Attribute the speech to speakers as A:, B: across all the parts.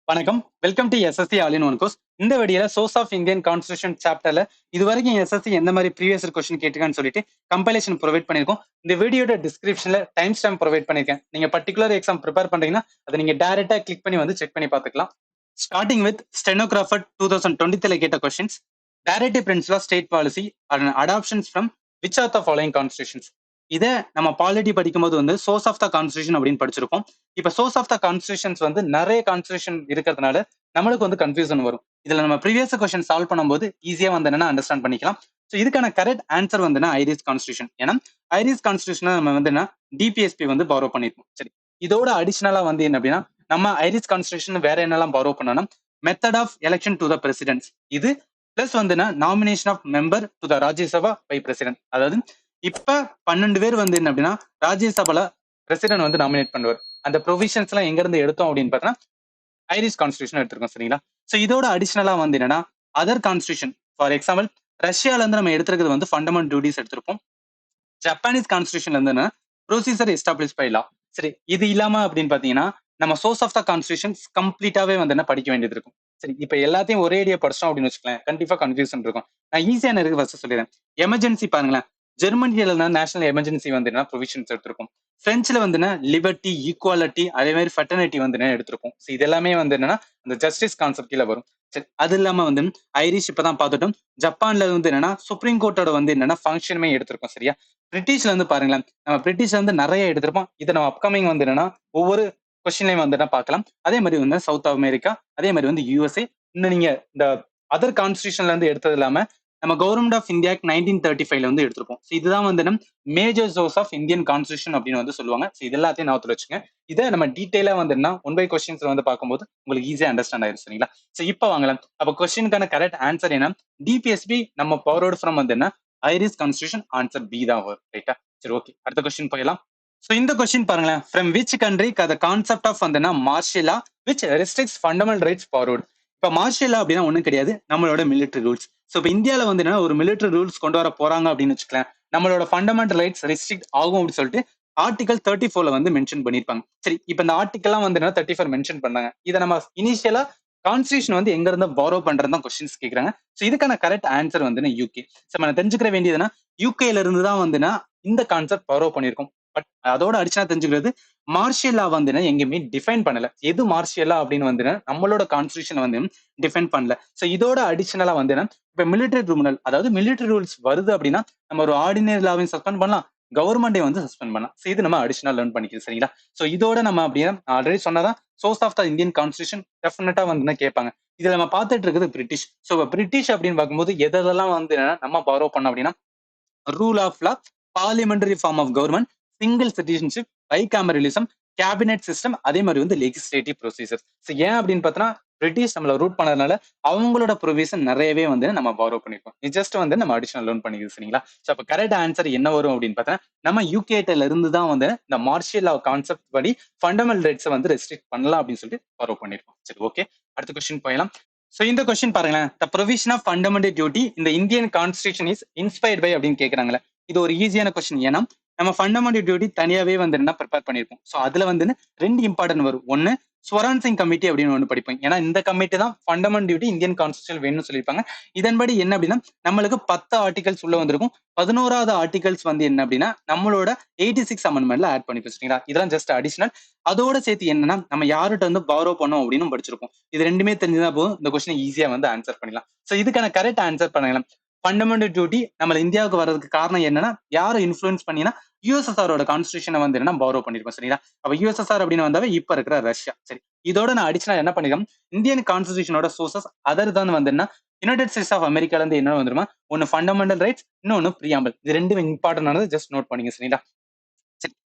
A: வணக்கம். Welcome to SSC all in one course. இந்த வீடியோல சோர்ஸ் ஆஃப் இந்தியன் கான்ஸ்டிடியூஷன் சாப்டர்ல இதுவரைக்கும் எஸ்எஸ்சி எந்த மாதிரி ப்ரீவியஸ் கொஸ்டின் கேட்டிருக்கான்னு சொல்லிட்டு கம்பைலேஷன் ப்ரொவைட் பண்ணிருக்கோம். இந்த வீடியோட டிஸ்கிரிப்ஷன்ல டைம் ஸ்டாம்ப் ப்ரொவைட் பண்ணிருக்கேன். நீங்க பர்டிகுலர் எக்ஸாம் ப்ரிப்பேர் பண்றீங்கன்னா அதை நீங்க டைரக்டா கிளிக் பண்ணி வந்து செக் பண்ணி பார்த்துக்கலாம். ஸ்டார்டிங் வித் ஸ்டெனோகிராஃபர் 2023 கேட்ட questions. Directive principle of state policy and adoptions from which of the following constitutions. இதை நம்ம பாலிட்டி படிக்கும்போது வந்து சோர்ஸ் ஆஃப் த கான்ஸ்டிடியூஷன் அப்படின்னு படிச்சிருக்கோம். இப்ப சோர்ஸ் ஆஃப் த கான்ஸ்டிடியூஷன்ஸ் வந்து நிறைய கான்ஸ்டிடியூஷன் இருக்கிறதுனால நம்மளுக்கு வந்து கன்ஃபியூஷன் வரும். இதுல நம்ம ப்ரீவியஸ் கொஸ்டின் சால்வ் பண்ணும்போது ஈஸியா வந்து என்னன்னா அண்டர்ஸ்டாண்ட் பண்ணிக்கலாம். ஸோ இதுக்கான கரெக்ட் ஆன்சர் வந்து ஐரிஸ் கான்ஸ்டிடியூஷன். ஏன்னா ஐரிஸ் கான்ஸ்டிடியூஷன் நம்ம வந்து என்ன டிபிஎஸ்பி வந்து பாரோ பண்ணிருக்கோம். சரி, இதோட அடிஷனலா வந்து என்ன அப்படின்னா நம்ம ஐரிஸ் கான்ஸ்டிடியூஷன் வேற என்னெல்லாம் பாரோ பண்ணணும், method of election to the presidents இது, பிளஸ் வந்து nomination of member to the Rajya Sabha by president. அதாவது இப்ப 12 பேர் வந்து என்ன அப்படின்னா ராஜ்யசபால பிரசிடென்ட் வந்து நாமினேட் பண்ணுவார். அந்த ப்ரொவிஷன்ஸ் எல்லாம் எங்க இருந்து எடுத்தோம் அப்படின்னு பார்த்தோம்னா ஐரிஷ் கான்ஸ்டிடியூஷன் எடுத்திருக்கோம். சரிங்களா? சோ இதோட அடிஷனலா வந்து என்னன்னா அதர் கான்ஸ்டிடியூஷன், ஃபார் எக்ஸாம்பிள் ரஷ்யால இருந்து நம்ம எடுத்துருக்கிறது வந்து ஃபண்டமெண்டல் டியூட்டிஸ் எடுத்திருப்போம். ஜப்பானீஸ் கான்ஸ்டிடியூஷன்ல இருந்து ப்ரொசீஜர் எஸ்டாப்ளிஷ் பை லா. சரி, இது இல்லாம அப்படின்னு பாத்தீங்கன்னா நம்ம சோர்ஸ் ஆஃப் த கான்ஸ்டிடியூஷன் கம்ப்ளீட்டாவே வந்து என்ன படிக்க வேண்டியது இருக்கும். சரி, இப்ப எல்லாத்தையும் ஒரே ஐடியா படிச்சோம் அப்படின்னு வச்சுக்கலாம், கண்டிப்பா கன்ஃபியூஷன் இருக்கும். நான் ஈஸியான இருக்கு ஃபர்ஸ்ட் சொல்லிடுறேன். எமர்ஜென்சி பாருங்களேன். ஜெர்மனியில நேஷனல் எமர்ஜென்சி வந்து ப்ரொவிஷன்ஸ் எடுத்திருக்கும். பிரெஞ்சுல வந்து லிபர்ட்டி, ஈக்குவாலிட்டி, அதே மாதிரி ஃபெட்டர்னிட்டி வந்து எடுத்திருக்கும். இது எல்லாமே வந்து என்னன்னா அந்த ஜஸ்டிஸ் கான்செப்ட் கீழே வரும். சரி, அது இல்லாம வந்து ஐரிஷ் இப்பதான் பார்த்துட்டோம். ஜப்பான்ல வந்து என்னன்னா சுப்ரீம் கோர்ட்டோட வந்து என்னன்னா ஃபங்க்ஷனுமே எடுத்திருக்கோம். சரியா? பிரிட்டிஷ்ல இருந்து பாருங்களேன், நம்ம பிரிட்டிஷ்ல இருந்து நிறைய எடுத்திருப்போம். இதை நம்ம அப்கமிங் வந்து என்னன்னா ஒவ்வொரு கொஸ்டின்லையும் வந்து பார்க்கலாம். அதே மாதிரி வந்து சவுத் அமெரிக்கா, அதே மாதிரி வந்து யூஎஸ்ஏ. இன்னும் நீங்க இந்த அதர் கான்ஸ்டிடியூஷன்ல இருந்து எடுத்தது இல்லாம நம்ம கவர்மெண்ட் ஆஃப் இந்தியாக்கு 1935 வந்து எடுத்திருப்போம். இதுதான் வந்து major source of Indian constitution அப்படின்னு வந்து சொல்லுவாங்க. இது எல்லாத்தையும் நான் வச்சுங்க. இதை நம்ம டீடைலா வந்து ஒன் பை கொஸ்டின்ஸ் வந்து பார்க்கும்போது உங்களுக்கு ஈஸியா அண்டர்ஸ்டாண்ட் ஆயிரும். சரிங்களா? சோ இப்போ வாங்கலாம். அப்ப கொஸ்டினுக்கான கரெக்ட் ஆன்சர் என்ன? டிபிஎஸ்பி நம்ம பவர்ட் ஃப்ரம் வந்து ஐரிஷ் கான்ஸ்டிடியூஷன். ஆன்சர் பி தான் வரும். ரைட்டா? சரி, ஓகே, அடுத்த கொஸ்டின் போயிடலாம். சோ இந்த கொஸ்டின் பாருங்களேன். From which country the concept of வந்து martial law which restricts fundamental rights forward. இப்ப மார்ஷியல் லா அப்படின்னா ஒண்ணும் கிடையாது, நம்மளோட மிலிட்டரி ரூல்ஸ். சோ இப்ப இந்தியால வந்து ஒரு மிலிட்டரி ரூல்ஸ் கொண்டு வர போறாங்க அப்படின்னு வச்சுக்கலாம், நம்மளோட ஃபண்டமெண்டல் ரைட்ஸ் ரெஸ்ட்ரிக்ட் ஆகும் அப்படின்னு சொல்லிட்டு ஆர்டிகல் 34 வந்து மென்ஷன் பண்ணிருப்பாங்க. சரி, இப்ப இந்த ஆர்டிகல்லாம் வந்து 34 மென்ஷன் பண்ணாங்க. இதை நம்ம இனிஷியலா கான்ஸ்டிடியூஷன் வந்து எங்க இருந்து பாரோ பண்றதா கொஸ்டின்ஸ் கேக்குறாங்க. சோ இதுக்கான கரெக்ட் ஆன்சர் வந்து யூகே. சோ நம்ம தெரிஞ்சுக்கிற வேண்டியதுன்னா யூகேல இருந்து தான் வந்து இந்த கான்செப்ட் பாரோ பண்ணிருக்கோம். பட் அதோட அடிச்சனா தெரிஞ்சுக்கிறது மார்ஷியல் லா வந்து எங்கேயுமே டிஃபைன் பண்ணல. எது மார்ஷியல் லா அப்படின்னு வந்து நம்மளோட கான்ஸ்டிடியூஷன் வந்து டிஃபைன் பண்ணல. சோ இதோட அடிஷனலா வந்து இப்ப மிலிட்டரி ட்ரிபுனல், அதாவது மிலிட்டரி ரூல்ஸ் வருது அப்படின்னா நம்ம ஒரு ஆர்டினரி லாவையும் சஸ்பெண்ட் பண்ணலாம், கவர்மெண்டே வந்து சஸ்பெண்ட் பண்ணலாம். சோ இது நம்ம அடிஷனல் லேர்ன் பண்ணிக்கிறோம். சரிங்களா? சோ இதோட நம்ம அப்படியே ஆல்ரெடி சொன்னதான் source of the Indian constitution டெஃபினட்டா வந்து கேட்பாங்க. இதுல நம்ம பார்த்துட்டு இருக்குது பிரிட்டிஷ். சோ பிரிட்டிஷ் அப்படின்னு பார்க்கும்போது எதெல்லாம் வந்து நம்ம பாரோ பண்ணோம் அப்படின்னா rule of law, parliamentary form of government, single citizenship, bicameralism, cabinet system, அதே மாதிரி வந்து லெஜிஸ்லேட்டிவ் ப்ரொசீஜர். ஸோ ஏன் அப்படின்னு பார்த்தோன்னா பிரிட்டிஷ் நம்மள ரூட் பண்ணதுனால அவங்களோட ப்ரொவிஷன் நிறையவே வந்து நம்ம பாரோ பண்ணிருக்கோம். ஜஸ்ட் வந்து நம்ம அடிஷனல் லேர்ன் பண்ணிக்கிறோம். சரிங்களா? ஸோ அப்போ கரெக்ட் ஆன்சர் என்ன வரும் அப்படின்னு பார்த்தா நம்ம யூகேல இருந்து தான் வந்து இந்த மார்ஷியல் லா கான்செப்ட் படி ஃபண்டமெண்டல் ரைட்ஸை வந்து ரெஸ்ட்ரிக்ட் பண்ணலாம் அப்படின்னு சொல்லிட்டு பாரோ பண்ணிருக்கோம். சரி, ஓகே, அடுத்த கொஸ்டின் போயிடலாம். சோ இந்த கொஸ்டின் பாருங்களேன். The provision of fundamental duty இந்த Indian constitution is inspired by அப்படின்னு கேக்குறாங்களே, இது ஒரு ஈஸியான கொஸ்டின். ஏன்னா நம்ம ஃபண்டமெண்டல் டியூட்டி தனியாவே வந்து என்ன ப்ரிப்பேர் பண்ணிருப்போம். சோ அதுல வந்து ரெண்டு இம்பார்ட்டன்ட் வரும். ஒன்னு ஸ்வரான் சிங் கமிட்டி அப்படின்னு ஒன்று படிப்போம். ஏன்னா இந்த கமிட்டி தான் ஃபண்டமெண்டல் டியூட்டி இந்தியன் கான்ஸ்டிடியூஷன் வேணும்னு சொல்லியிருப்பாங்க. இதன்படி என்ன அப்படின்னா நம்மளுக்கு 10 ஆர்டிகல்ஸ் உள்ள வந்திருக்கும். 11வது ஆர்டிகல்ஸ் வந்து என்ன அப்படின்னா நம்மளோட 86 அமெண்ட்மெண்ட்ல ஆட் பண்ணி வச்சுட்டீங்களா? இதெல்லாம் ஜஸ்ட் அடிஷனல். அதோட சேர்த்து என்னன்னா நம்ம யார்கிட்ட வந்து பாரோ பண்ணோம் அப்படின்னு படிச்சிருப்போம். இது ரெண்டுமே தெரிஞ்சுதான் போதும், இந்த கொஸ்டின் ஈஸியா வந்து ஆன்சர் பண்ணிடலாம். சோ இதுக்கான கரெக்ட் ஆன்சர் பண்ணலாம். ஃபண்டமெண்டல் டியூட்டி நம்ம இந்தியாவுக்கு வர்றதுக்கு காரணம் என்னன்னா யாரை இன்ஃபுளுன்ஸ் பண்ணினா யூஎஸ்எஸ்ஆரோட கான்ஸ்டிடியூஷனை வந்து என்ன பாரோ பண்ணிருப்போம். சரிங்களா? அப்ப யூஎஸ்எஸ்ஆர் அப்படின்னு வந்தாவே இப்ப இருக்கிற ரஷ்யா. சரி, இதோட நான் அடிஷனல் என்ன பண்ணிருக்கேன், இந்தியன் கான்ஸ்டிடியூஷனோட சோர்சஸ் அதர் தான் வந்து என்ன யுனைடெட் ஸ்டேட்ஸ் ஆஃப் அமெரிக்கால இருந்து என்ன வந்துருமா, ஒன்னு ஃபண்டமெண்டல் ரைட்ஸ், இன்னொன்னு ப்ரீஆம்பிள். இது ரெண்டும் இம்பார்ட்டன்ட் ஆனது, ஜஸ்ட் நோட் பண்ணிங்க. சரிங்களா?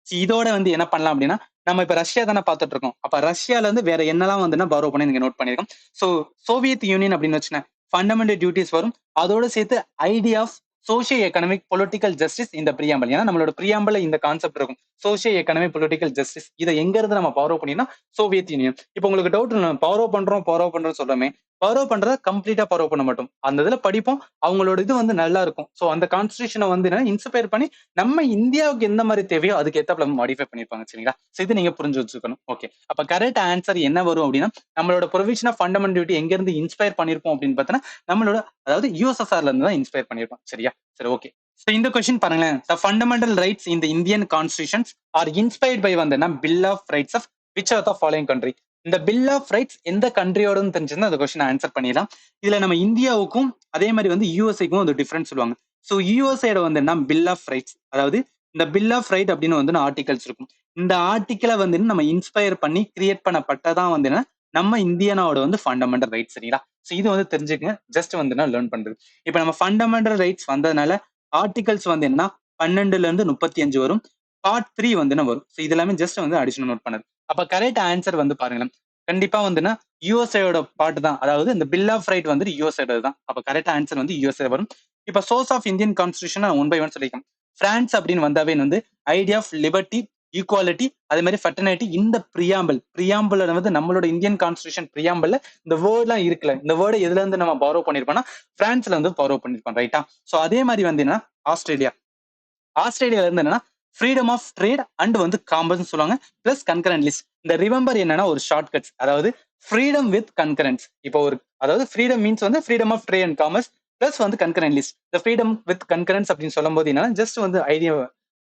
A: இதோட வந்து என்ன பண்ணலாம் அப்படின்னா நம்ம இப்ப ரஷ்யா தானே பார்த்துட்டு இருக்கோம். அப்ப ரஷ்யால இருந்து வேற என்னெல்லாம் வந்து பாரோ பண்ணி நீங்க நோட் பண்ணிருக்கோம். சோ சோவியத் யூனியன் அப்படின்னு வச்சுன்னா ஃபண்டமெண்டல் டியூட்டிஸ் வரும். அதோட சேர்த்து idea of socio economic political justice இந்த பிரியாம்பல். ஏன்னா நம்மளோட பிரியாம்பல இந்த கான்செப்ட் இருக்கும். சோஷியோ எக்கனாமிக் பொலிட்டிக்கல் ஜஸ்டிஸ் இதை எங்க இருந்து நம்ம பவர் பண்ணினா சோவியத் யூனியன். இப்போ உங்களுக்கு டவுட் பவர் பண்றோம் சொல்றோமே, பவர் பண்றத கம்ப்ளீட்டா பவர் பண்ண மாட்டோம். அந்த இதுல படிப்போம், அவங்களோட இது வந்து நல்லா இருக்கும். சோ அந்த கான்ஸ்டிடியூஷனை வந்து இன்ஸ்பயர் பண்ணி நம்ம இந்தியாவுக்கு எந்த மாதிரி தேவையோ அதுக்கு ஏத்தாப்புல மாடிஃபை பண்ணிருப்பாங்க. சரிங்களா? சோ இது நீங்க புரிஞ்சு வச்சுக்கணும். ஓகே, அப்ப கரெக்ட் ஆன்சர் என்ன வரும் அப்படின்னா, நம்மளோட ப்ரொவிஷன் ஆஃப் ஃபண்டமெண்டல் டியூட்டி எங்க இருந்து இன்ஸ்பயர் பண்ணிருப்போம் அப்படின்னு பார்த்தோன்னா, நம்மளோட அதாவது யூஎஸ்எஸ்ஆர்ல இருந்து தான் இன்ஸ்பயர் பண்ணிருப்போம். சரியா? சரி, ஓகே. So இந்த கொஸ்டின் பாருங்களேன். The fundamental rights in the Indian constitutions are inspired by வந்து Bill of Rights of which of the following country? இந்த Bill of Rights எந்த கண்ட்ரியோடன்னு தெரிஞ்சிருந்தா அந்த கொஸ்டின் ஆன்சர் பண்ணிடலாம். இதுல நம்ம இந்தியாவுக்கும் அதே மாதிரி வந்து யூஎஸ்ஏக்கும் ஒரு டிஃபரன்ஸ் சொல்லுவாங்க. ஸோ யூஎஸ்ஏட வந்து Bill of Rights, அதாவது இந்த Bill of Right அப்படின்னு வந்து ஆர்டிகல்ஸ் இருக்கும். இந்த ஆர்டிக்கலை வந்து நம்ம இன்ஸ்பயர் பண்ணி கிரியேட் பண்ணப்பட்டதான் வந்து நம்ம இந்தியனோட வந்து ஃபண்டமெண்டல் ரைட்ஸ். சரிங்களா? ஸோ இது வந்து தெரிஞ்சுக்கங்க, ஜஸ்ட் வந்து லேர்ன் பண்றது. இப்போ நம்ம ஃபண்டமெண்டல் ரைட்ஸ் வந்ததுனால ஆர்டிகல்ஸ் வந்து என்ன 12ல இருந்து 35 வரும். பார்ட் 3 வந்து வரும். ஸோ இது எல்லாமே ஜஸ்ட் வந்து அடிஷனல் நோட் பண்ணது. அப்ப கரெக்ட் ஆன்சர் வந்து பாருங்களேன், கண்டிப்பா வந்துன்னா யூஎஸ்ஏட பார்ட் தான். அதாவது இந்த பில் ஆஃப் ரைட் வந்து யூஎஸ்ஏட தான். அப்ப கரெக்ட் ஆன்சர் வந்து யூஎஸ்ஏ வரும். இப்ப source of Indian constitution one by one சொல்லிக்கலாம். பிரான்ஸ் அப்படின்னு வந்தாவே வந்து ஐடியா ஆஃப் லிபர்ட்டி, ஈக்குவாலிட்டி, அதே மாதிரி ஃபெட்டர்னிட்டி, இந்த பிரியாம்பிள் வந்து நம்மளோட இந்தியன் கான்ஸ்டிடியூஷன் பிரியாம்பிள் இந்த வேர்ட்லாம் இருக்குல்ல, இந்த வேர்டை எதுல இருந்து நம்ம பாரோ பண்ணிருப்போம்னா பிரான்ஸ்ல இருந்து பாரோ பண்ணிருப்போம். ரைட்டா? சோ அதே மாதிரி வந்து என்ன ஆஸ்திரேலியால இருந்து என்னன்னா ஃப்ரீடம் ஆஃப் ட்ரேட் அண்ட் வந்து காமர்ஸ் சொல்லுவாங்க, பிளஸ் கன்கரண்ட் லிஸ்ட். இந்த ரிமெம்பர் என்னன்னா ஒரு ஷார்ட் கட்ஸ், அதாவது ஃப்ரீடம் வித் கன்கரன்ஸ். இப்போ ஒரு அதாவது ஃப்ரீடம் மீன்ஸ் வந்து freedom of trade and commerce plus வந்து கன்கரண்ட் லிஸ்ட். இந்த ஃப்ரீடம் வித் கன்கரன்ஸ் அப்படின்னு சொல்லும் போது என்னன்னா ஜஸ்ட் வந்து ஐடியா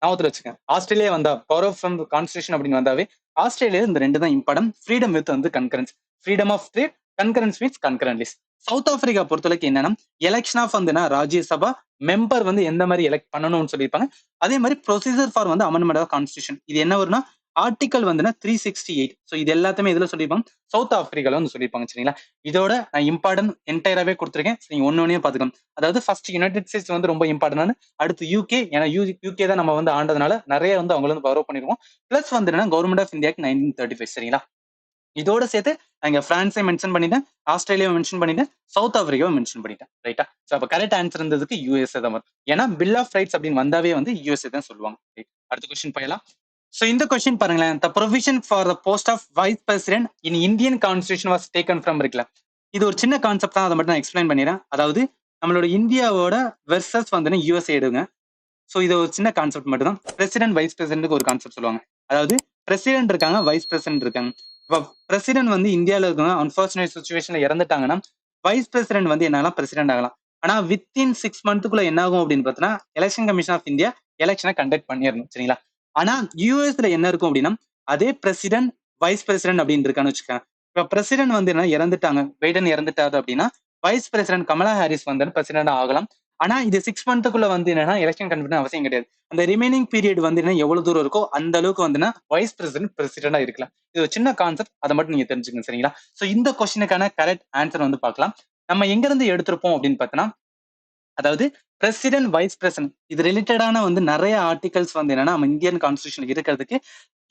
A: ஞாபகத்துல வச்சுக்கேன். ஆஸ்திரேலியா வந்தா பவர் ஆஃப் கான்ஸ்டிடியூஷன் அப்படின்னு வந்தாவே ஆஸ்திரேலியா இந்த ரெண்டு தான் இம்பார்ட்டன்ட். ஃப்ரீடம் வித் வந்து concurrence, freedom of trade, concurrence means concurrent list. South Africa பொறுத்தவரைக்கும் என்னன்னா எலெக்ஷன் ஆஃப் வந்து ராஜ்யசபா மெம்பர் வந்து எந்த மாதிரி எலெக்ட் பண்ணணும்னு சொல்லியிருப்பாங்க. அதே மாதிரி ப்ரொசீஜர் ஃபார் வந்து அமெண்ட்மெண்ட் ஆஃப் கான்ஸ்டிடியூஷன் இது என்ன வரும்னா ஆர்டிகல் வந்து 368. ஸோ இது எல்லாத்தையுமே இதுல சொல்லியிருப்பாங்க, சவுத் ஆப்பிரிக்கால வந்து சொல்லியிருப்பாங்க. சரிங்களா? இதோட நான் இம்பார்ட்டன்ட் என்டையராகவே கொடுத்துருக்கேன். நீங்க ஒன்னொன்னே பாத்துக்கணும். அதாவது ஃபர்ஸ்ட் யுனைடெட் ஸ்டேட்ஸ் வந்து ரொம்ப இம்பார்ட்டன்ட், அடுத்து யூகே. ஏன்னா யூகே தான் நம்ம வந்து ஆண்டதுனால நிறைய வந்து அவங்கள வந்து பவர் பண்ணிருக்கோம். பிளஸ் வந்து கவர்மெண்ட் ஆஃப் இந்தியாக்கு 1935. சரிங்களா? இதோட சேர்த்து அங்க பிரான்ஸை மென்ஷன் பண்ணிட்டேன், ஆஸ்திரேலியாவை மென்ஷன் பண்ணிட்டேன், சவுத் ஆப்பிரிக்காவை மென்ஷன் பண்ணிட்டேன். ரைட்டா? ஸோ அப்ப கரெக்ட் ஆன்சர் இருந்ததுக்கு யூஎஸ்ஏ தான் வரும். ஏன்னா பில் ஆஃப் ரைட்ஸ் அப்படின்னு வந்தாவே வந்து யூஎஸ்ஏ தான் சொல்லுவாங்க. அடுத்த கொஸ்டின் போயலாம். ஸோ இந்த கொஸ்டின் பாருங்களேன். The provision for the post of vice president in Indian constitution was taken from இருக்குல்ல, இது ஒரு சின்ன கான்செப்ட் தான், அதை மட்டும் நான் எக்ஸ்பிளைன் பண்ணிடுறேன். அதாவது நம்மளோட இந்தியாவோட வெர்சஸ் வந்து யூஎஸ்ஏ எடுங்க. ஸோ இது ஒரு சின்ன கான்செப்ட் மட்டும் தான். பிரசிடென்ட் வைஸ் பிரசிடென்ட்க்கு ஒரு கான்செப்ட் சொல்லுவாங்க. அதாவது பிரசிடென்ட் இருக்காங்க, வைஸ் பிரசிடென்ட் இருக்காங்க. இப்போ பிரசிடென்ட் வந்து இந்தியாவில் இருக்கவங்க அன்பார்ச்சுனேட் சுச்சுவேஷன்ல இறந்துட்டாங்கன்னா வைஸ் பிரசிடென்ட் வந்து என்னன்னா பிரசிடென்ட் ஆகலாம். ஆனா வித்தின் 6 மந்த்துக்குள்ள என்ன ஆகும் அப்படின்னு பார்த்தீங்கன்னா எலெக்ஷன் கமிஷன் ஆஃப் இந்தியா எலெக்ஷனை கண்டக்ட் பண்ணிடணும். சரிங்களா? ஆனா யூஎஸ்ல என்ன இருக்கும் அப்படின்னா அதே பிரசிடென்ட் வைஸ் பிரசிடென்ட் அப்படின்னு இருக்கான்னு வச்சுக்கோங்க. இப்போ பிரசிடென்ட் வந்து என்ன இறந்துட்டாங்க, பைடன் இறந்துட்டாரு அப்படின்னா வைஸ் பிரசிடென்ட் கமலா ஹாரிஸ் வந்து பிரசிடென்ட் ஆகலாம். ஆனா இது 6 மந்த்துக்குள்ள வந்து என்னன்னா எலெக்ஷன் கண்டக்ட் அவசியம் கிடையாது. அந்த ரிமைனிங் பீரியட் வந்து என்ன எவ்வளவு தூரம் இருக்கோ அந்த அளவுக்கு வந்து வைஸ் பிரசிடென்ட் பிரசிடென்டா இருக்கலாம். இது ஒரு சின்ன கான்செப்ட், அதை மட்டும் நீங்க தெரிஞ்சுக்கணும். சரிங்களா? சோ இந்த கொஸ்டினுக்கான கரெக்ட் ஆன்சர் வந்து பார்க்கலாம். நம்ம எங்க இருந்து எடுத்திருப்போம் அப்படின்னு பார்த்தோம்னா, அதாவது பிரசிடென்ட் வைஸ் பிரசிடென்ட் இது ரிலேட்டடான வந்து நிறைய ஆர்டிகல்ஸ் வந்து என்னன்னா நம்ம இந்தியன் கான்ஸ்டிடியூஷன் இருக்கிறதுக்கு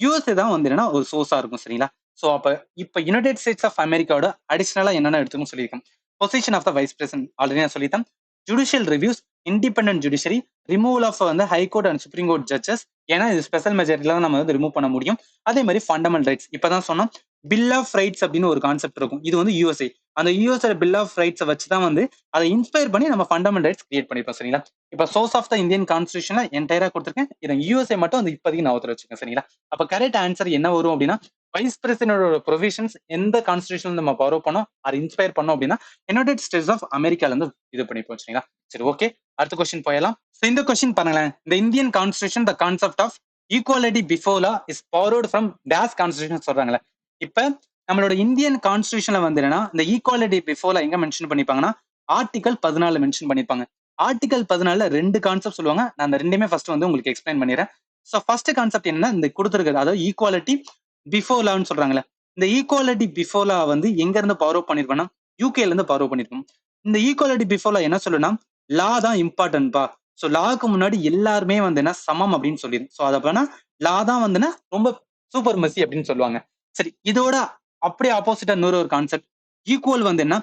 A: யூஎஸ்ஏ தான் வந்து என்னன்னா ஒரு சோர்ஸா இருக்கும். சரிங்களா? சோ அப்ப இப்ப யுனைடெட் ஸ்டேட்ஸ் ஆஃப் அமெரிக்காவோட அடிஷனலா என்னென்ன எடுத்துக்கணும் சொல்லியிருக்கேன். Position of the vice president already நான் சொல்லிட்டேன். Judicial reviews, independent judiciary, removal of வந்து high court and supreme court judges, ஏன்னா இது ஸ்பெஷல் மெஜாரிட்டில நம்ம வந்து ரிமூவ் பண்ண முடியும். அதே மாதிரி ஃபண்டமெண்டல் ரைட்ஸ் இப்பதான் சொன்னோம். பில் ஆஃப் ரைட்ஸ் அப்படின்னு ஒரு கான்செப்ட் இருக்கும், இது வந்து யூஎஸ்ஏ. அந்த யூஎஸ்ஏ பில் ஆஃப் ரைட்ஸை வச்சு தான் வந்து அதை இன்ஸ்பயர் பண்ணி நம்ம ஃபண்டமெண்டல் ரைட்ஸ் கிரியேட் பண்ணிருப்போம். சரிங்களா? இப்ப சோர்ஸ் ஆஃப் த இந்தியன் கான்ஸ்டிடியூஷன்ல என்டையரா கொடுத்துருக்கேன். இதை யுஎஸ்ஏ மட்டும் வந்து இப்போதைக்கு நான் வச்சுக்கேன். சரிங்களா? அப்ப கரெக்ட் ஆன்சர் என்ன வரும் அப்படின்னா வைஸ் பிரசிடென்டோட ப்ரொவிஷன்ஸ் எந்த கான்ஸ்டிடியூஷன் நம்ம ஃபாலோ பண்ணோம் அதை இன்ஸ்பயர் பண்ணோம் அப்படின்னா யுனைடெட் ஸ்டேட்ஸ் ஆஃப் அமெரிக்கால இருந்து இது பண்ணிப்போம். சரிங்களா? சரி, ஓகே. அடுத்த கொஸ்டின் போயலாம். இந்த கொஸ்டின் பாருங்களேன். இந்த Indian constitution the concept of equality before law is borrowed from these constitution சொல்றாங்களே. இப்ப நம்மளோட இந்தியன் கான்ஸ்டிடியூஷன்ல வந்து என்னன்னா இந்த ஈக்குவாலிட்டி பிஃபோர் லா எங்க மென்ஷன் பண்ணிப்பாங்கன்னா ஆர்டிகல் 14 மென்ஷன் பண்ணிப்பாங்க. ஆர்டிகல் 14 ரெண்டு கான்செப்ட் சொல்லுவாங்க. நான் அந்த ரெண்டுமே ஃபர்ஸ்ட் வந்து உங்களுக்கு எக்ஸ்பிளைன் பண்ணிடுறேன். ஸோ ஃபர்ஸ்ட் கான்செப்ட் என்னன்னா இந்த கொடுத்துருக்குது, அதாவது ஈக்குவாலிட்டி பிஃபோர் லான்னு சொல்றாங்களே. இந்த ஈக்குவாலிட்டி பிஃபோர் லா வந்து எங்க இருந்து பாரோ பண்ணிருப்போம்னா யூகேல இருந்து பாரோ பண்ணிருப்போம். இந்த ஈக்குவாலிட்டி பிஃபோர் லா என்ன சொல்லுன்னா லா தான் இம்பார்ட்டன்ட்பா. ஸோ லாக்கு முன்னாடி எல்லாருமே வந்து என்ன சமம் அப்படின்னு சொல்லிடும். ஸோ அதை பண்ணா லா தான் வந்து ரொம்ப சூப்பர் மெசி அப்படின்னு சொல்லுவாங்க. சரி, இதோட அப்படியே ஆப்போசிட்டா இன்னொரு ஒரு கான்செப்ட் ஈக்குவல் வந்து என்ன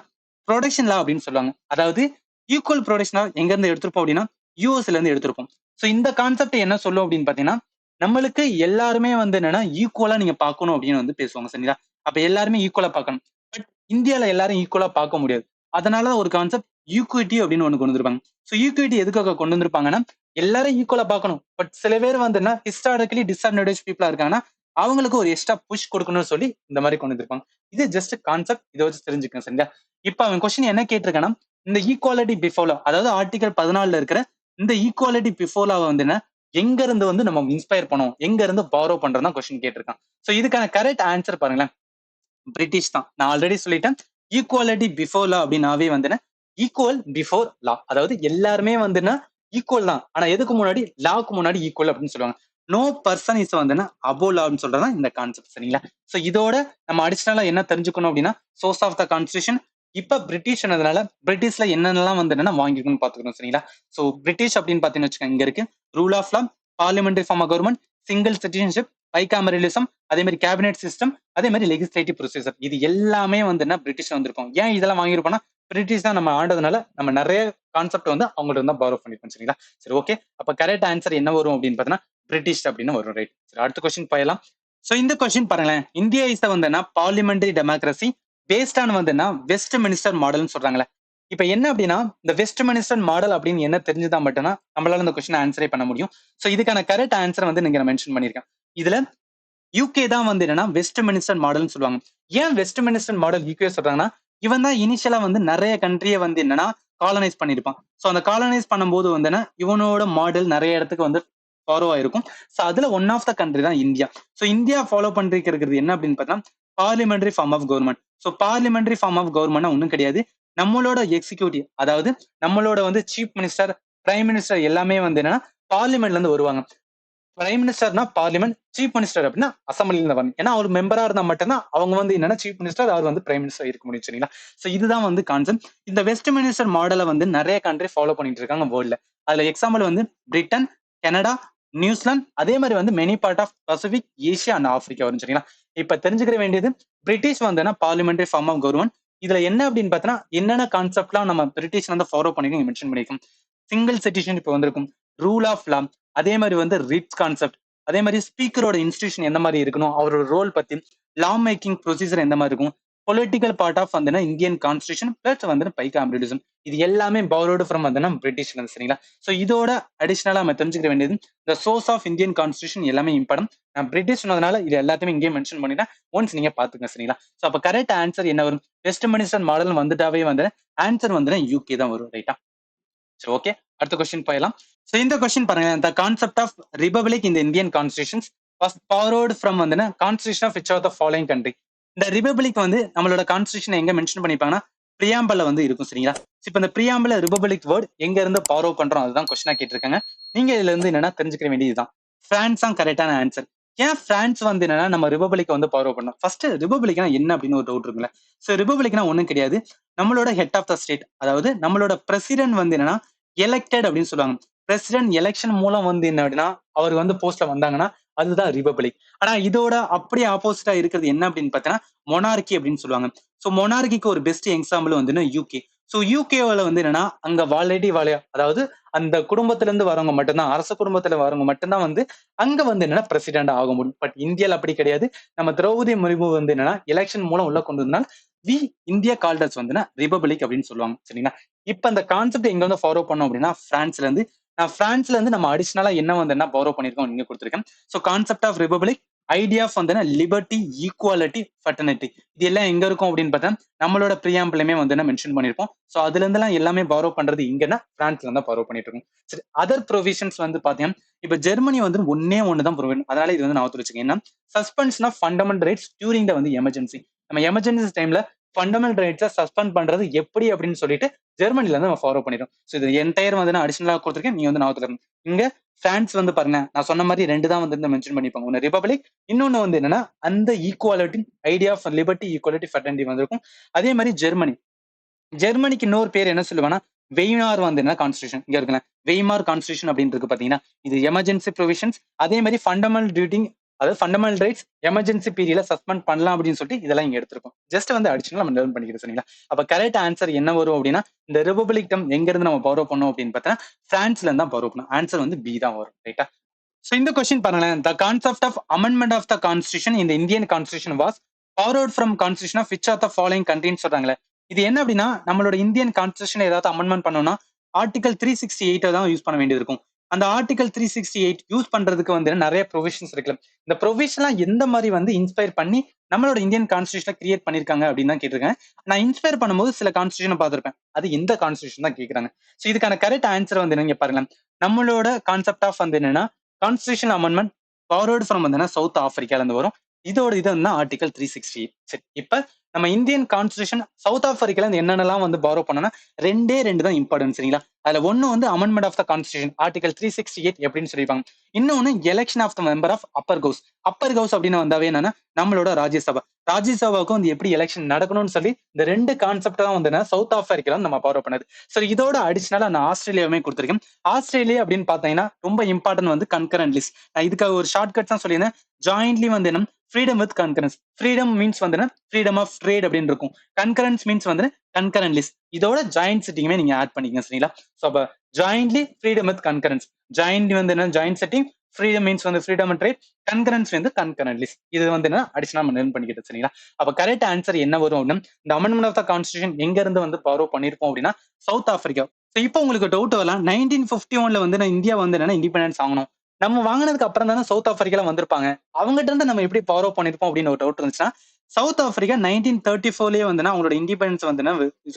A: ப்ரொடக்ஷன் லா அப்படின்னு சொல்லுவாங்க. அதாவது ஈக்குவல் ப்ரொடக்ஷன் லா எங்க இருந்து எடுத்திருப்போம் அப்படின்னா யூஎஸ்ல இருந்து எடுத்திருப்போம். சோ இந்த கான்செப்ட் என்ன சொல்லும் அப்படின்னு பாத்தீங்கன்னா, நம்மளுக்கு எல்லாருமே வந்து என்னன்னா ஈக்குவலா நீங்க பார்க்கணும் அப்படின்னு வந்து பேசுவாங்க சரிங்களா. அப்ப எல்லாருமே ஈக்குவலா பார்க்கணும். பட் இந்தியால எல்லாரும் ஈக்குவலா பார்க்க முடியாது. அதனால ஒரு கான்செப்ட் ஈக்விட்டி அப்படின்னு ஒண்ணு கொண்டு வந்திருப்பாங்க. சோ ஈக்விட்டி எதுக்காக கொண்டு வந்திருப்பாங்கன்னா, எல்லாரும் ஈக்குவலா பார்க்கணும். பட் சில பேர் வந்துன்னா ஹிஸ்டாரிக்கலி டிஸ்அட்வான்டேஜ் பீப்புளா இருக்காங்கன்னா, அவங்களுக்கு ஒரு எக்ஸ்ட்ரா புஷ் கொடுக்கணும்னு சொல்லி இந்த மாதிரி கொண்டு வந்திருப்பாங்க. இது ஜஸ்ட் கான்செப்ட். இதை வச்சு தெரிஞ்சுக்கங்க சரிங்களா. இப்ப அவன் கொஸ்டின் என்ன கேட்டிருக்கான்னா, இந்த ஈக்குவாலிட்டி பிஃபோர் லா, அதாவது ஆர்டிகல் 14ல இருக்கிற இந்த ஈக்குவாலிட்டி பிஃபோர் லா வந்து என்ன, எங்க இருந்து வந்து நம்ம இன்ஸ்பயர் பண்ணோம், எங்க இருந்து பாரோ பண்றதா கொஸ்டின் கேட்டிருக்கான். சோ இதுக்கான கரெக்ட் ஆன்சர் பாருங்களேன், பிரிட்டிஷ் தான். நான் ஆல்ரெடி சொல்லிட்டேன். ஈக்குவாலிட்டி பிஃபோர் லா அப்படின்னாவே வந்து ஈக்குவல் பிஃபோர் லா, அதாவது எல்லாருமே வந்துன்னா ஈக்குவல் தான். ஆனா எதுக்கு முன்னாடி, லாக்கு முன்னாடி ஈக்குவல் அப்படின்னு சொல்லுவாங்க. நோ பர்சன் இஸ் வந்துன்னா அபோ லா அப்படின்னு சொல்றதுதான் இந்த கான்செப்ட் சரிங்களா. சோ இதோட நம்ம அடிஷனலா என்ன தெரிஞ்சுக்கணும் அப்படின்னா, சோர்ஸ் ஆஃப் த கான்ஸ்டியூஷன். இப்ப பிரிட்டிஷ் பிரிட்டிஷ்ல என்னென்னலாம் வந்து என்னன்னா வாங்கிக்கணும்னு பாத்துக்கணும் சரிங்களா. சோ பிரிட்டிஷ் அப்படின்னு பாத்தீங்கன்னு வச்சுக்கோங்க, இங்க இருக்கு rule of law, parliamentary form of government, single citizenship, bicameralism, அதே மாதிரி கேபினெட் சிஸ்டம், அதே மாதிரி லெஜிஸ்லேட்டிவ் ப்ரொசீஜர். இது எல்லாமே வந்து என்ன பிரிட்டிஷ் வந்திருக்கும். ஏன் இதெல்லாம் வாங்கியிருப்போம்னா, பிரிட்டிஷ் தான் நம்ம ஆண்டதுனால நம்ம நிறைய கான்செப்ட் வந்து அவங்கள்ட்ட இருந்தா பாரோ பண்ணிருக்கோம் சரிங்களா. சரி ஓகே, அப்ப கரெக்ட் ஆன்சர் என்ன வரும் அப்படின்னு பாத்தீங்கன்னா பிரிட்டிஷ் அப்படின்னு வரும். ரைட், சரி அடுத்த கொஸ்டின் போயிடலாம். சோ இந்த கொஸ்டின் பாருங்களேன், இந்தியா இஸ் வந்து பார்லிமெண்டரி டெமோக்ரஸி பேஸ்ட் ஆன் வந்து வெஸ்ட் மினிஸ்டர் மாடல்னு சொல்றாங்களே. இப்ப என்ன அப்படின்னா, இந்த வெஸ்ட் மினிஸ்டர் மாடல் அப்படின்னு என்ன தெரிஞ்சுதா மட்டும்தான் நம்மளால இந்த கொஸ்டின் ஆன்சரே பண்ண முடியும். சோ இதுக்கான கரெக்ட் ஆன்சர் வந்து நீங்க மென்ஷன் பண்ணிருக்கேன். இதுல யூகே தான் வந்து என்னன்னா வெஸ்ட் மினிஸ்டர் மாடல்னு சொல்லுவாங்க. ஏன் வெஸ்ட் மினிஸ்டர் மாடல் யூகே சொல்றாங்கன்னா, இவன் தான் இனிஷியலா வந்து நிறைய கண்ட்ரியை வந்து என்னன்னா காலனைஸ் பண்ணிருப்பான். சோ அந்த காலனைஸ் பண்ணும்போது வந்து இவனோட மாடல் நிறைய இடத்துக்கு வந்து ஃபாலோ ஆயிருக்கும். சோ அதுல ஒன் ஆஃப் த கண்ட்ரி தான் இந்தியா. சோ இந்தியா ஃபாலோ பண்ணிருக்கிறது என்ன அப்படின்னு பார்த்தா parliamentary form of government. So parliamentary form of government ஒன்றும் கிடையாது. நம்மளோட எக்ஸிக்யூட்டிவ், அதாவது நம்மளோட வந்து சீஃப் மினிஸ்டர், பிரைம் மினிஸ்டர் எல்லாமே வந்து என்னன்னா பார்லிமெண்ட்ல இருந்து வருவாங்க. பிரைம் மினிஸ்டர்னா பார்லிமெண்ட், சீஃப் மினிஸ்டர் அப்படின்னா அசம்பிளில வரணும். ஏன்னா அவர் மெம்பரா இருந்தா மட்டும்தான் அவங்க வந்து என்னன்னா சீஃப் மினிஸ்டர், அவர் வந்து பிரைம் மினிஸ்டர் இருக்க முடியும் சரிங்களா. சோ இதுதான் வந்து கான்செப்ட். இந்த வெஸ்ட் மினிஸ்டர் மாடலை வந்து நிறைய கண்ட்ரி ஃபாலோ பண்ணிட்டு இருக்காங்க வேர்ல்ட்ல. அதுல எக்ஸாம்பிள் வந்து பிரிட்டன், கனடா, நியூசிலாந்து, அதே மாதிரி வந்து many part of Pacific, Asia and Africa வரும் சரிங்களா. இப்ப தெரிஞ்சுக்கிற வேண்டியது, பிரிட்டிஷ் வந்து பார்லிமெண்டரி ஃபார்ம் ஆஃப் கவர்மெண்ட். இதுல என்ன அப்படின்னு பார்த்தோன்னா, என்னென்ன கான்செப்ட்லாம் நம்ம பிரிட்டிஷ் வந்து ஃபாலோ பண்ணிருக்கோம் மென்ஷன் பண்ணிருக்கோம். சிங்கிள் சிட்டிசன் இப்போ வந்திருக்கும், ரூல் ஆஃப் லா, அதே மாதிரி வந்து ரிட்ஸ் கான்செப்ட், அதே மாதிரி ஸ்பீக்கரோட இன்ஸ்டிடியூஷன் எந்த மாதிரி இருக்கணும், அவரோட ரோல் பத்தி, லா மேக்கிங் ப்ரொசீஜர் எந்த மாதிரி இருக்கும், பொலிட்டிக்கல் பார்ட் ஆஃப் வந்து இந்தியன் கான்ஸ்டியூஷன் பிளஸ் வந்து பைகாமரலிசம். இது எல்லாமே பாரோடு ஃப்ரம் வந்து பிரிட்டிஷ்ல இருந்து சரிங்களா. சோ இதோட அடிஷனலா நம்ம தெரிஞ்சுக்கிற வேண்டியது, இந்த சோர்ஸ் ஆஃப் இந்தியன் கான்ஸ்டியூஷன் எல்லாமே இம்பார்ட்டன்ட். நான் பிரிட்டிஷ் சொன்னதுனால இது எல்லாத்தையுமே இங்கே மென்ஷன் பண்ணிட்டேன். ஒன்ஸ் நீங்க பாத்துங்க சரிங்களா. சோ அப்ப கரெக்ட் ஆன்சர் என்ன வரும், வெஸ்ட் மினிஸ்டர் மாடல் வந்துட்டாவே வந்து ஆன்சர் வந்து யூகே தான் வரும். ரைட்டா, சரி ஓகே, அடுத்த கொஸ்டின் போயிடலாம். சோ இந்த கொஸ்டின் பாருங்க, the concept of republic in the Indian constitutions was borrowed from வந்து constitution of which of the following country. இந்த ரிபப்ளிக் வந்து நம்மளோட கான்ஸ்டியூஷன் எங்க மென்ஷன் பண்ணிருப்பாங்கன்னா பிரியாம்பல்ல வந்து இருக்கும் சரிங்களா. இப்ப இந்த பிரியாம்பல ரிபப்ளிக் வேர்ட் எங்க இருந்து பாரோ பண்றோம், அதுதான் கொஸ்டினா கேட்டிருக்காங்க. நீங்க இதுல இருந்து என்னன்னா தெரிஞ்சுக்கிற வேண்டியதுதான், பிரான்ஸ் தான் கரெக்டான ஆன்சர். ஏன் பிரான்ஸ் வந்து என்னன்னா நம்ம ரிபப்ளிக் வந்து பாரோ பண்ணோம். ஃபர்ஸ்ட் ரிபப்ளிக்னா என்ன அப்படின்னு ஒரு டவுட் இருக்குல்ல. சோ ரிபப்ளிக்னா ஒண்ணும் கிடையாது, நம்மளோட ஹெட் ஆஃப் த ஸ்டேட், அதாவது நம்மளோட பிரசிடென்ட் வந்து என்னன்னா எலெக்டட் அப்படின்னு சொல்லுவாங்க. பிரசிடென்ட் எலெக்ஷன் மூலம் வந்து என்ன அப்படின்னா அவர் வந்து போஸ்ட்ல வந்தாங்கன்னா அதுதான் ரிபப்ளிக். ஆனா இதோட அப்படியே ஆப்போசிட்டா இருக்கிறது என்ன அப்படின்னு பார்த்தீங்கன்னா மொனார்கி அப்படின்னு சொல்லுவாங்க. சோ மொனார்கிக்கு ஒரு பெஸ்ட் எக்ஸாம்பிள் வந்து யூகே. சோ யூகேல வந்து என்னன்னா அங்க ஆல்ரெடி அதாவது அந்த குடும்பத்துல இருந்து வரவங்க மட்டும்தான், அரச குடும்பத்துல வரவங்க மட்டும்தான் வந்து அங்க வந்து என்னன்னா பிரசிடென்ட் ஆக முடியும். பட் இந்தியால அப்படி கிடையாது. நம்ம திரௌபதி முர்மு வந்து என்னன்னா எலெக்ஷன் மூலம் உள்ள கொண்டு வந்தனால வி இந்தியா கால்டர்ஸ் வந்து ரிபப்ளிக் அப்படின்னு சொல்லுவாங்க சரிங்களா. இப்ப அந்த கான்செப்ட் எங்க வந்து ஃபாலோ பண்ணோம் அப்படின்னா பிரான்ஸ்ல இருந்து. பிரான்ஸ்ல இருந்து நம்ம அடிஷனலா என்ன வந்து என்ன பாரோ பண்ணிருக்கோம் நீங்க கொடுத்துருக்கேன். So concept of republic, idea of வந்து லிபர்ட்டி, ஈக்குவாலிட்டி, ஃபெட்டர்னிட்டி, இது எல்லாம் எங்க இருக்கும் அப்படின்னு பார்த்தா நம்மளோட பிரியாம்பிளுமே வந்து மென்ஷன் பண்ணிருப்போம். சோ அதுல இருந்து எல்லாம் எல்லாமே பாரோ பண்றது இங்கன்னா பிரான்ஸ்ல இருந்தா பாரோ பண்ணிட்டு இருக்கோம். சரி, அதர் ப்ரொவிஷன்ஸ் வந்து பாத்தீங்கன்னா இப்ப ஜெர்மனி வந்து ஒன்னே ஒண்ணுதான் ப்ரொவிஷன், அதனால இது வந்து நான் வச்சுக்கேன். என்ன suspension of fundamental rights during the வந்து எமர்ஜென்சி. நம்ம எமர்ஜென்சி டைம்ல ஃபண்டமெண்டல் ரைட்ஸை சஸ்பெண்ட் பண்றது எப்படி அப்படின்னு சொல்லிட்டு ஜெர்மனில இருந்து நம்ம ஃபாலோ பண்ணிடும். ஸோ இது என்டையர் வந்து நான் அடிஷனலா கொடுத்துருக்கேன், நீங்க வந்து நான் இங்க பிரான்ஸ் வந்து பாருங்க, நான் சொன்ன மாதிரி ரெண்டு தான் வந்து மென்ஷன் பண்ணிப்பாங்க. ஒன்னு ரிபப்ளிக், இன்னொன்னு வந்து என்னன்னா அந்த equality, idea of liberty, equality, fraternity வந்திருக்கும். அதே மாதிரி ஜெர்மனி, ஜெர்மனிக்கு இன்னொரு பேர் என்ன சொல்லுவாங்கன்னா வெய்மார் வந்து என்ன கான்ஸ்டியூஷன், இங்க இருக்குல்ல வெய்மார் கான்ஸ்டியூஷன் அப்படின்னு இருக்கு பாத்தீங்கன்னா, இது எமர்ஜென்சி ப்ரொவிஷன்ஸ். அதே மாதிரி ஃபண்டமெண்டல் டியூட்டி, அதாவது ஃபண்டமெண்டல் ரைட்ஸ் எமர்ஜென்சி பீரியட்ல சஸ்பெண்ட் பண்ணலாம் அப்படின்னு சொல்லிட்டு இதெல்லாம் இங்க எடுத்திருக்கோம். ஜஸ்ட் வந்து அடிச்சுனா நம்ம லேர்ன் பண்ணிக்கிறோம் சரிங்களா. அப்ப கரெக்ட் ஆன்சர் என்ன வரும் அப்படின்னா இந்த ரிபப்ளிக் டம் எங்க இருந்து நம்ம பவரோ பண்ணோம் அப்படின்னு பார்த்தா பிரான்ஸ்ல இருந்தா பவரோ பண்ணோம். ஆன்சர் வந்து பி தான் வரும் ரைட்டா. சோ இந்த கொஸ்டின் பாருங்களேன். The concept of amendment of the constitution in the Indian constitution was borrowed from constitution of which of the following country சொல்றாங்களே. இது என்ன அப்படின்னா நம்மளோட இந்தியன் கான்ஸ்டியூஷன் ஏதாவது அமெண்ட்மெண்ட் பண்ணோம்னா ஆர்டிகல் 368 தான் யூஸ் பண்ண வேண்டியது இருக்கும். அந்த ஆர்டிகல் 368 யூஸ் பண்றதுக்கு வந்து நிறைய ப்ரொவிஷன்ஸ் இருக்கு. இந்த ப்ரொவிஷன்லாம் எந்த மாதிரி வந்து இன்ஸ்பயர் பண்ணி நம்மளோட இந்தியன் கான்ஸ்டியூஷனை கிரியேட் பண்ணிருக்காங்க அப்படின்னு தான் கேட்டிருக்கேன். நான் இன்ஸ்பயர் பண்ணும்போது சில கான்ஸ்டியூஷனை பார்த்திருப்பேன். அது எந்த கான்ஸ்டியூஷன் தான் கேட்கறாங்க. சோ இதுக்கான கரெக்ட் ஆன்சர் வந்து நீங்க பாருங்க. நம்மளோட கான்செப்ட் ஆஃப் வந்து என்னன்னா கான்ஸ்டியூஷன் அமெண்ட்மெண்ட் ஃபார்வர்டு ஃப்ரம் வந்து சவுத் ஆப்பிரிக்கால இருந்து வரும். இதோட இது வந்து ஆர்டிகல் 368. சரி, இப்ப நம்ம இந்தியன் கான்ஸ்டியூஷன் சவுத் ஆப்பிரிக்கால இருந்து என்னென்னலாம் வந்து பாரோ பண்ணனா ரெண்டே ரெண்டு தான் இம்பார்ட்டன்ட் சரிங்களா. அதுல ஒண்ணு வந்து amendment of the constitution article 368 எப்படின்னு சொல்லிருப்பாங்க. இன்னொன்னு election of the member of upper house. Upper house அப்படின்னு வந்தாவே என்னன்னா நம்மளோட ராஜ்யசபா. ராஜ்யசபாவுக்கும் வந்து எப்படி எலெக்ஷன் நடக்கணும்னு சொல்லி இந்த ரெண்டு கான்செப்ட் தான் வந்து சவுத் ஆப்பிரிக்கால நம்ம பாரோ பண்ணது. சரி, இதோட அடிஷனலா நான் ஆஸ்திரேலியாவுமே கொடுத்திருக்கேன். ஆஸ்திரேலியா அப்படின்னு பாத்தீங்கன்னா ரொம்ப இம்பார்ட்டன்ட் வந்து கன்கரண்ட் லிஸ்ட். நான் இதுக்காக ஒரு ஷார்ட் கட் தான் சொல்லியிருந்தேன். ஜாயின்ட்லி வந்து என்ன freedom with concurrence. Freedom means வந்து ஃப்ரீடம் ஆஃப் ட்ரேட் அப்படின்னு இருக்கும். கன்கரன்ஸ் மீன்ஸ் வந்து கன்கரண்ட் லிஸ்ட். இதோட ஜாயிண்ட் செட்டிங்குமே நீங்க ஆட் பண்ணிக்கங்க சரிங்களா. சோ அப்ப jointly freedom with concurrence. Jointly வந்து என்ன ஜாயிண்ட் செட்டிங், ஃப்ரீடம் மீன்ஸ் வந்து ஃப்ரீடம் அண்ட் ட்ரேட், கன்கரன்ஸ் வந்து கன்கரண்ட் லிஸ்ட். இது வந்து என்ன அடிஷனலா நம்ம லேர்ன் பண்ணிக்கிட்டு சரிங்களா. அப்ப கரெக்ட் ஆன்சர் என்ன வரும் அப்படின்னா இந்த அமெண்ட்மெண்ட் ஆஃப் த கான்ஸ்டியூஷன் எங்க இருந்து வந்து பாரோ பண்ணிருப்போம் அப்படின்னா சவுத் ஆப்பிரிக்கா. இப்போ உங்களுக்கு டவுட் வரலாம் 1951ல வந்து இந்தியா வந்து என்னன்னா இண்டிபெண்டன்ஸ் ஆகணும். நம்ம வாங்கினதுக்கு அப்புறம் தானே சவுத் ஆப்பிரிக்கால வந்திருப்பாங்க. அவங்ககிட்ட இருந்து நம்ம எப்படி ஃபாலோ பண்ணிருப்போம் அப்படின்னு ஒரு டவுட் இருந்துச்சுன்னா சவுத் ஆப்பிரிக்கா 1934லயே வந்து அவங்களோட இண்டிபெண்டன்ஸ் வந்து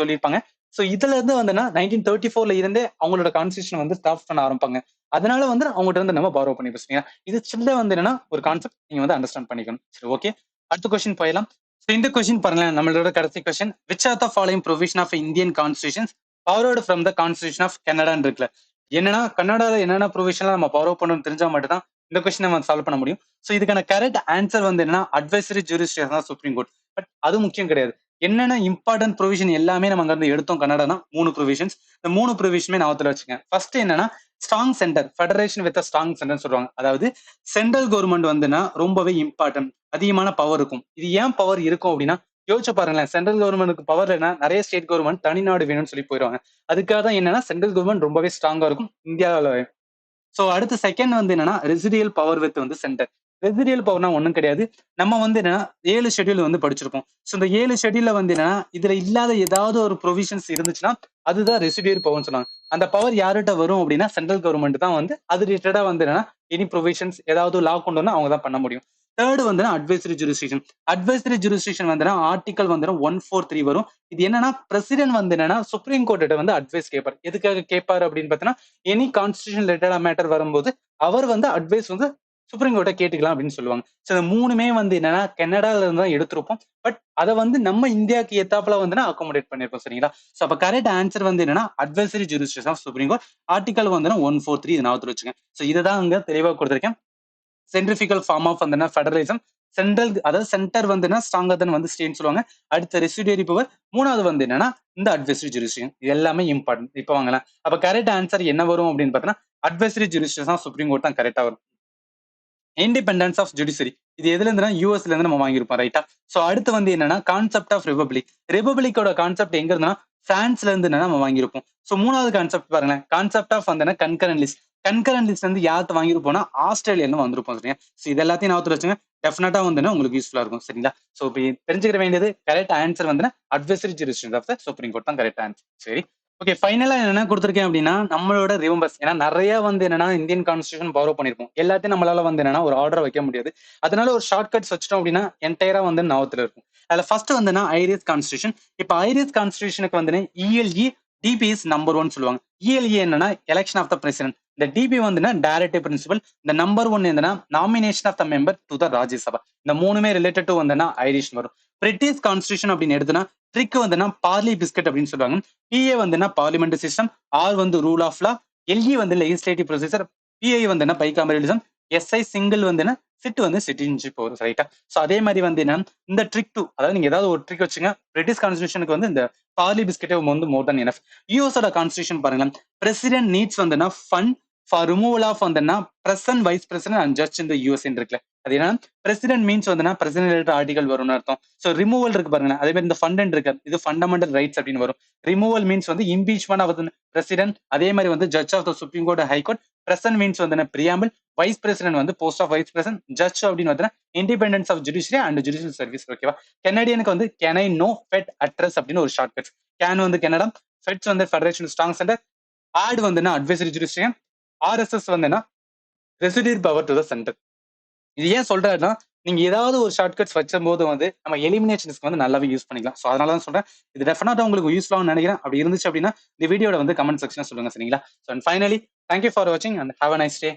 A: சொல்லியிருப்பாங்க. சோ இதுல இருந்து வந்து 1934ல இருந்தே அவங்களோட கான்ஸ்டியூஷன் வந்து ஸ்டாப் பண்ண ஆரம்பிப்பாங்க. அதனால வந்து அவங்ககிட்ட இருந்து நம்ம பாரோ பண்ணி பேசுவீங்க. இது சின்ன வந்து என்னன்னா ஒரு கான்செப்ட் நீங்க வந்து அண்டர்ஸ்டாண்ட் பண்ணிக்கணும். சரி, ஓகே, அடுத்த கொஸ்டின் போயிடலாம். இந்த கொஸ்டின் பாருங்க, நம்மளோட கடைசி question. Which are the following provision of Indian constitutions borrowed from the constitution of Canada இருக்குல்ல. என்னன்னா கன்னடால என்னென்ன ப்ரொவிஷன்லாம் நம்ம பாரோ பண்ணணும்னு தெரிஞ்சா மட்டும் தான் இந்த கொஸ்டின் நம்ம சால்வ் பண்ண முடியும். சோ இதுக்கான கரெக்ட் ஆன்சர் வந்து என்னன்னா அட்வைசரி ஜூரிஸ்டிக்ஷன் தான் சுப்ரீம் கோர்ட். பட் அது முக்கியம் கிடையாது. என்னென்ன இம்பார்ட்டன்ட் ப்ரொவிஷன் எல்லாமே நம்ம அங்க இருந்து எடுத்தோம் கன்னடானா 3 ப்ரொவிஷன்ஸ். இந்த 3 ப்ரொவிஷனுமே ஞாபகத்துல வச்சுங்க. ஃபர்ஸ்ட் என்னன்னா strong centre, federation with strong centre சொல்றாங்க. அதாவது சென்ட்ரல் கவர்மெண்ட் வந்துன்னா ரொம்பவே இம்பார்ட்டன்ட், அதிகமான பவர் இருக்கும். இது ஏன் பவர் இருக்கும் அப்படின்னா யோசிச்சு பாருங்களேன். சென்ட்ரல் கவர்மெண்ட்டுக்கு பவர் என்ன, நிறைய ஸ்டேட் கவர்மெண்ட் தனிநாடு வேணும்னு சொல்லி போயிடுவாங்க. அதுக்காக தான் என்னன்னா சென்ட்ரல் கவர்மெண்ட் ரொம்பவே ஸ்ட்ராங்கா இருக்கும் இந்தியாவில. சோ அடுத்து செகண்ட் வந்து என்னன்னா ரெசிடியல் பவர் வித் வந்து சென்டர். ரெசிடியல் பவர்னா ஒண்ணும் கிடையாது. நம்ம வந்து என்னன்னா 7 ஷெட்யூல் வந்து படிச்சிருப்போம். சோ இந்த 7 ஷெட்யூல்ல வந்து என்னன்னா இதுல இல்லாத ஏதாவது ஒரு ப்ரொவிஷன்ஸ் இருந்துச்சுன்னா அதுதான் ரெசிடியல் பவர்னு சொன்னாங்க. அந்த பவர் யார்கிட்ட வரும் அப்படின்னா சென்ட்ரல் கவர்மெண்ட் தான் வந்து அது ரிலேட்டடா வந்து என்னன்னா எனி ப்ரொவிஷன்ஸ் ஏதாவது லா கொண்டு வந்தா அவங்க தான் பண்ண முடியும். தேர்ட் வந்து அட்வைசரி ஜூரிஸ்டிக்ஷன். அட்வைசரி ஜூரிஸ்டிக்ஷன் வந்து ஆர்டிகல் வந்து 143 வரும். இது என்னன்னா பிரசிடென்ட் வந்து என்னன்னா சுப்ரீம் கோர்ட்ட வந்து அட்வைஸ் கேட்பார். எதுக்காக கேட்பாரு அப்படின்னு பார்த்தீங்கன்னா எனி கான்ஸ்டியூஷன் ரிலேட்டடா மேட்டர் வரும்போது அவர் வந்து அட்வைஸ் வந்து சுப்ரீம் கோர்ட்டை கேட்டுக்கலாம் அப்படின்னு சொல்லுவாங்க. சோ இந்த மூணுமே வந்து என்னன்னா கனடால இருந்து தான் எடுத்திருப்போம். பட் அதை வந்து நம்ம இந்தியாவுக்கு ஏத்தாப்புல வந்து அகாமடேட் பண்ணிருப்போம் சரிங்களா. சோ அப்ப கரெக்ட் ஆன்சர் வந்து என்னன்னா advisory jurisdiction of supreme court. Article வந்து 143 இது ஞாபகத்துல வச்சுங்க. சோ இதை தான் அங்க தெளிவா கொடுத்திருக்கேன். சென்ட்ரிஃபிகல் ஃபார்ம் ஆஃப் வந்து ஃபெடரலிசம். சென்ட்ரல் அதாவது சென்டர் வந்து ஸ்ட்ராங்கர் தென் வந்து ஸ்டேட்னு சொல்லுவாங்க. அடுத்த ரெசிடியரி பவர். மூணாவது வந்து என்னன்னா இந்த அட்வைசரி ஜூரிஸ்டிக்ஷன். இது எல்லாமே இம்பார்ட்டன்ட். இப்போ வாங்கலாம். அப்ப கரெக்ட் ஆன்சர் என்ன வரும் அப்படின்னு பார்த்தீங்கன்னா advisory jurisdiction of supreme court தான் கரெக்டா வரும். இண்டிபெண்டன்ஸ் ஆஃப் ஜுடிஷரி இது எதுல இருந்துனா யூஎஸ்ல இருந்து நம்ம வாங்கியிருப்போம் ரைட்டா. சோ அடுத்து வந்து என்னன்னா கான்செப்ட் ஆஃப் ரிபப்ளிக். ரிபப்ளிக்கோட கான்செப்ட் எங்க இருந்துன்னா பிரான்ஸ்ல இருந்து நம்ம வாங்கியிருப்போம். சோ மூணாவது கான்செப்ட் பாருங்க, கான்செப்ட் ஆஃப் வந்து கன்கரண்ட் லிஸ்ட். கன்கரண்ட் லிஸ்ட் வந்து யார்த்து வாங்கியிருப்போம்னா ஆஸ்திரேலியா இருந்து வந்திருப்போம் சரியா. சோ இது எல்லாத்தையும் ஞாபகத்துல வச்சுங்க. டெஃபினட்டா வந்து உங்களுக்கு யூஸ்ஃபுல்லா இருக்கும் சரிங்களா. சோ இப்போ தெரிஞ்சுக்க வேண்டியது கரெக்ட் ஆன்சர் வந்து advisory jurisdiction of the supreme court தான் கரெக்ட் ஆன்சர். சரி, ஓகே, ஃபைனலா என்ன கொடுத்திருக்கேன் அப்படின்னா நம்மளோட ரிமெம்பர்ஸ். ஏன்னா நிறைய வந்து என்னன்னா இந்தியன் கான்ஸ்டியூஷன் பாரோ பண்ணிருப்போம். எல்லாத்தையும் நம்மளால வந்து என்னன்னா ஒரு ஆர்டர் வைக்க முடியாது. அதனால ஒரு ஷார்ட் கட்ஸ் வச்சிட்டோம் அப்படின்னா என்டையரா வந்து ஞாபகத்துல இருக்கும். அதுல ஃபர்ஸ்ட் வந்து ஐரிஸ் கான்ஸ்டியூஷன். இப்ப ஐரிஸ் கான்ஸ்டியூஷனுக்கு வந்து இஎல்இ டிபி இஸ் நம்பர் 1 சொல்லுவாங்க. இஎல்இ என்னன்னா எலெக்ஷன் ஆஃப் த பிரசிடென்ட். இந்த டிபி வந்து டைரக்டிவ் பிரின்சிபல். இந்த நம்பர் 1 என்னன்னா nomination of the member to the Rajya Sabha. இந்த மூணுமே ரிலேட்டட் டு வந்து ஐரிஷ் வரும். பிரிட்டிஷ் கான்ஸ்டியூஷன் அப்படின்னு எடுத்துனா ட்ரிக் வந்து பார்லி பிஸ்கட் அப்படின்னு சொல்லுவாங்க. பிஏ வந்து பார்லிமெண்ட் சிஸ்டம். ஆர் வந்து ரூல் ஆஃப் லா. எல்இ வந்து லெஜிஸ்லேட்டிவ் ப்ரொசீஜர். பிஐ வந்து பைகாமரலிசம். எஸ்ஐ சிங்கிள் வந்து சிட் வந்து சிட்டிசன்ஷிப் வரும் ரைட்டா. சோ அதே மாதிரி வந்து இந்த ட்ரிக் 2 அதாவது நீங்க ஏதாவது ஒரு ட்ரிக் வச்சுங்க. பிரிட்டிஷ் கான்ஸ்டியூஷனுக்கு வந்து இந்த பார்லி பிஸ்கெட்டே வந்து மோர் தன் எனஃப். யூஎஸோட கான்ஸ்டியூஷன் பாருங்க, பிரசிடென்ட் நீட்ஸ் வந்து ஃபண்ட் ஃபார் ரிமூவல் ஆஃப் வந்து president vice president and judge இந்த யூஎஸ் இருக்குல்ல. அது என்ன பிரசிடென்ட் மீன்ஸ் வந்து பிரசிடென்ட் ரிலேட்டட் ஆர்டிகல் வரும்னு அர்த்தம். ஸோ ரிமூவல் இருக்கு பாருங்க, அதே மாதிரி இந்த ஃபண்ட் இருக்கு, இது ஃபண்டமெண்டல் ரைட்ஸ் அப்படின்னு வரும். ரிமூவல் மீன்ஸ் வந்து இம்பீச்மெண்ட் ஆஃப் பிரசிடென்ட், அதே மாதிரி வந்து judge of the supreme court high court. Present means வந்து பிரியாம்பிள். வைஸ் பிரசிடென்ட் வந்து post of vice president. Judge அப்படின்னு வந்து independence of judiciary and judicial service. ஓகேவா? கெனடியனுக்கு வந்து can I know fed address அப்படின்னு ஒரு ஷார்ட் கட். கேன் வந்து கனடா, ஃபெட்ஸ் வந்து ஃபெடரேஷன் ஸ்ட்ராங் சென்டர், ஆட் வந்து அட்வைசரி ஜுடிஷியன், ஆர்எஸ்எஸ் வந்து residuary power to the centre. இது ஏன் சொல்றேன்னா, நீங்க ஏதாவது ஒரு ஷார்ட்கட்ஸ் வச்சும்போது வந்து நம்ம எலிமினேஷன்ஸ்க்கு வந்து நல்லாவே யூஸ் பண்ணிக்கலாம். ஸோ அதனால தான் சொல்றேன். இது டெஃபினட்டா உங்களுக்கு யூஸ்ஃபுல்லாக நினைக்கிறேன். அப்படி இருந்துச்சு அப்படின்னா இந்த வீடியோட வந்து கமெண்ட் செக்ஷன் சொல்லுங்க, சரிங்களா? So and finally thank you for வாட்சிங் and have a nice day.